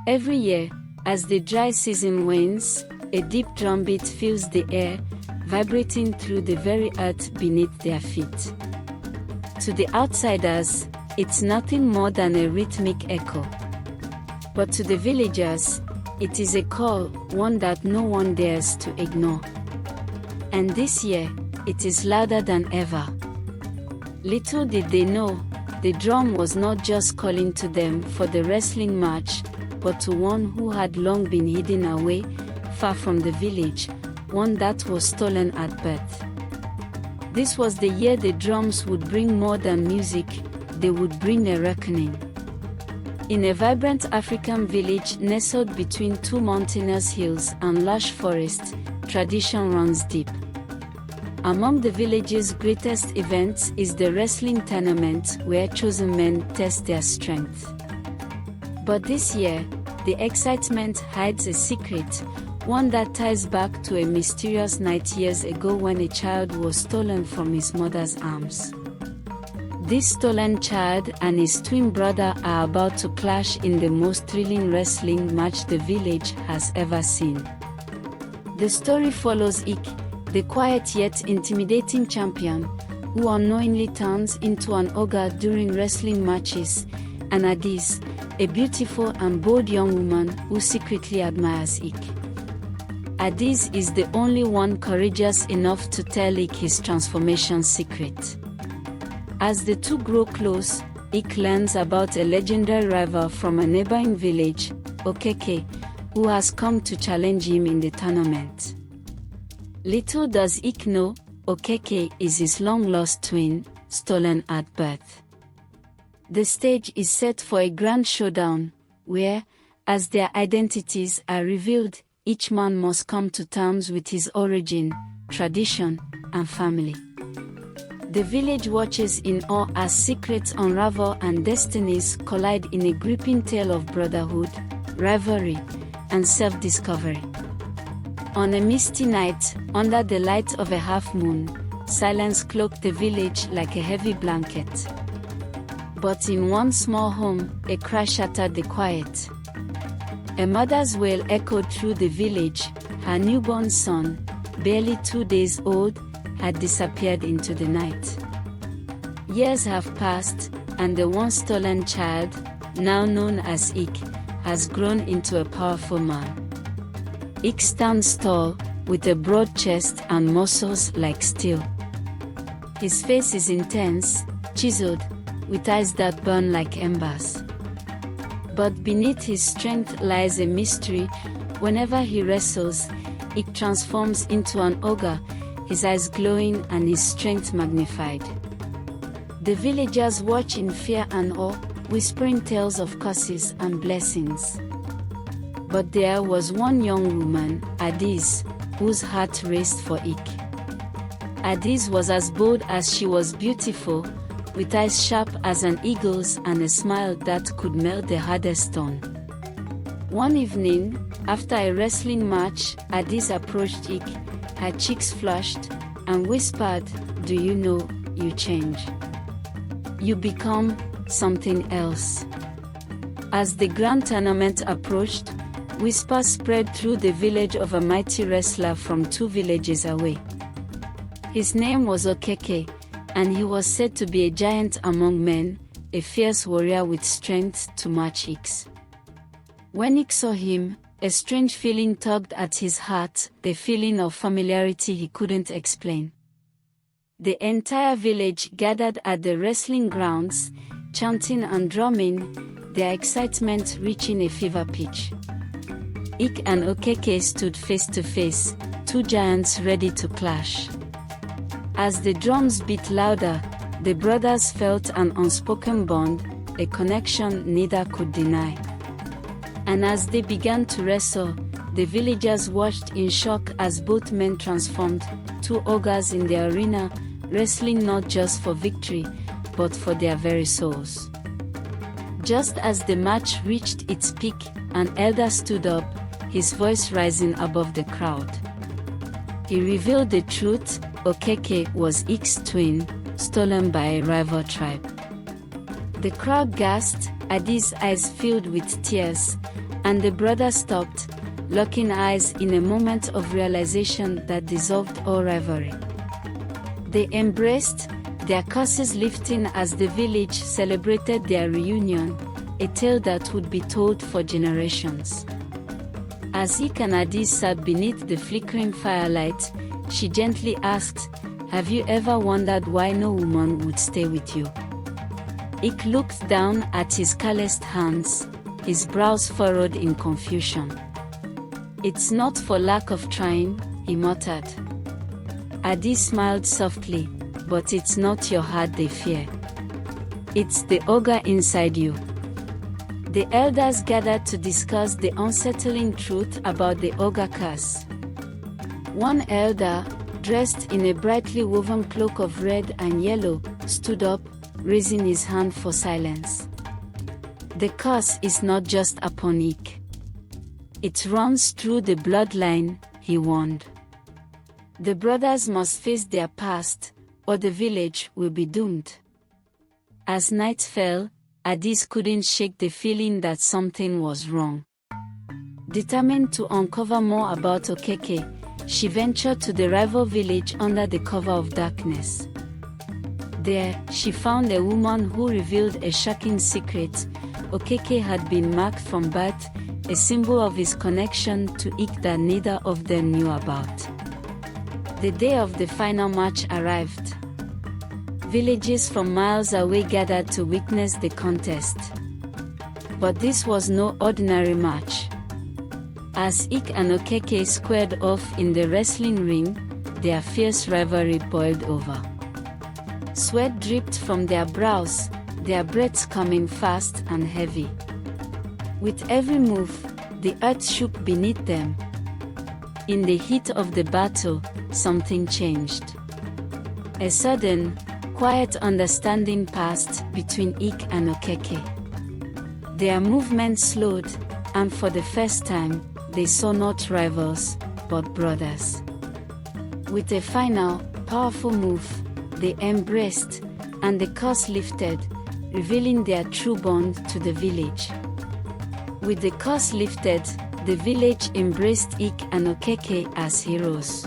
Every year, as the dry season wanes, a deep drumbeat fills the air, vibrating through the very earth beneath their feet. To the outsiders, it's nothing more than a rhythmic echo. But to the villagers, it is a call, one that no one dares to ignore. And this year, it is louder than ever. Little did they know, the drum was not just calling to them for the wrestling match, but to one who had long been hidden away, far from the village, one that was stolen at birth. This was the year the drums would bring more than music, they would bring a reckoning. In a vibrant African village nestled between two mountainous hills and lush forests, tradition runs deep. Among the village's greatest events is the wrestling tournament, where chosen men test their strength. But this year, the excitement hides a secret, one that ties back to a mysterious night years ago when a child was stolen from his mother's arms. This stolen child and his twin brother are about to clash in the most thrilling wrestling match the village has ever seen. The story follows Ik, the quiet yet intimidating champion, who unknowingly turns into an ogre during wrestling matches, and Adis, a beautiful and bold young woman who secretly admires Ik. Adis is the only one courageous enough to tell Ik his transformation secret. As the two grow close, Ik learns about a legendary rival from a neighboring village, Okeke, who has come to challenge him in the tournament. Little does Ik know, Okeke is his long-lost twin, stolen at birth. The stage is set for a grand showdown, where, as their identities are revealed, each man must come to terms with his origin, tradition, and family. The village watches in awe as secrets unravel and destinies collide in a gripping tale of brotherhood, rivalry, and self-discovery. On a misty night, under the light of a half-moon, silence cloaked the village like a heavy blanket. But in one small home, a cry shattered the quiet. A mother's wail echoed through the village. Her newborn son, barely 2 days old, had disappeared into the night. Years have passed, and the once stolen child, now known as Ik, has grown into a powerful man. Ik stands tall, with a broad chest and muscles like steel. His face is intense, chiseled, with eyes that burn like embers. But beneath his strength lies a mystery. Whenever he wrestles, Ik transforms into an ogre, his eyes glowing and his strength magnified. The villagers watch in fear and awe, whispering tales of curses and blessings. But there was one young woman, Adis, whose heart raced for Ik. Adis was as bold as she was beautiful, with eyes sharp as an eagle's and a smile that could melt the hardest stone. One evening, after a wrestling match, Adis approached Ik, her cheeks flushed, and whispered, "Do you know, you change. You become something else." As the grand tournament approached, whispers spread through the village of a mighty wrestler from 2 villages away. His name was Okeke, and he was said to be a giant among men, a fierce warrior with strength to match Ik's. When Ik saw him, a strange feeling tugged at his heart, the feeling of familiarity he couldn't explain. The entire village gathered at the wrestling grounds, chanting and drumming, their excitement reaching a fever pitch. Ik and Okeke stood face to face, 2 giants ready to clash. As the drums beat louder, the brothers felt an unspoken bond, a connection neither could deny. And as they began to wrestle, the villagers watched in shock as both men transformed, 2 ogres in the arena, wrestling not just for victory, but for their very souls. Just as the match reached its peak, an elder stood up, his voice rising above the crowd. He revealed the truth: Okeke was Ik's twin, stolen by a rival tribe. The crowd gasped, Adis' eyes filled with tears, And the brothers stopped, locking eyes in a moment of realization that dissolved all rivalry. They embraced, their curses lifting as the village celebrated their reunion, a tale that would be told for generations. As Ik and Adi sat beneath the flickering firelight, she gently asked, "Have you ever wondered why no woman would stay with you?" Ik looked down at his calloused hands, his brows furrowed in confusion. "It's not for lack of trying," he muttered. Adi smiled softly, "But it's not your heart they fear. It's the ogre inside you." The elders gathered to discuss the unsettling truth about the ogre curse. One elder, dressed in a brightly woven cloak of red and yellow, stood up, raising his hand for silence. "The curse is not just upon Ik. It runs through the bloodline," he warned. "The brothers must face their past, or the village will be doomed." As night fell, Adis couldn't shake the feeling that something was wrong. Determined to uncover more about Okeke, she ventured to the rival village under the cover of darkness. There, she found a woman who revealed a shocking secret. Okeke had been marked from birth, a symbol of his connection to Ik that neither of them knew about. The day of the final match arrived. Villages from miles away gathered to witness the contest. But this was no ordinary match. As Ik and Okeke squared off in the wrestling ring, their fierce rivalry boiled over. Sweat dripped from their brows, their breaths coming fast and heavy. With every move, the earth shook beneath them. In the heat of the battle, something changed. A sudden, quiet understanding passed between Ik and Okeke. Their movement slowed, and for the first time, they saw not rivals, but brothers. With a final, powerful move, they embraced, and the curse lifted, revealing their true bond to the village. With the curse lifted, the village embraced Ik and Okeke as heroes.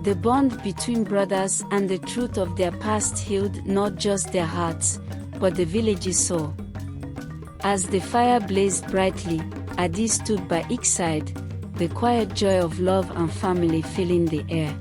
The bond between brothers and the truth of their past healed not just their hearts, but the village's soul. As the fire blazed brightly, Adi stood by Ik's side, the quiet joy of love and family filling the air.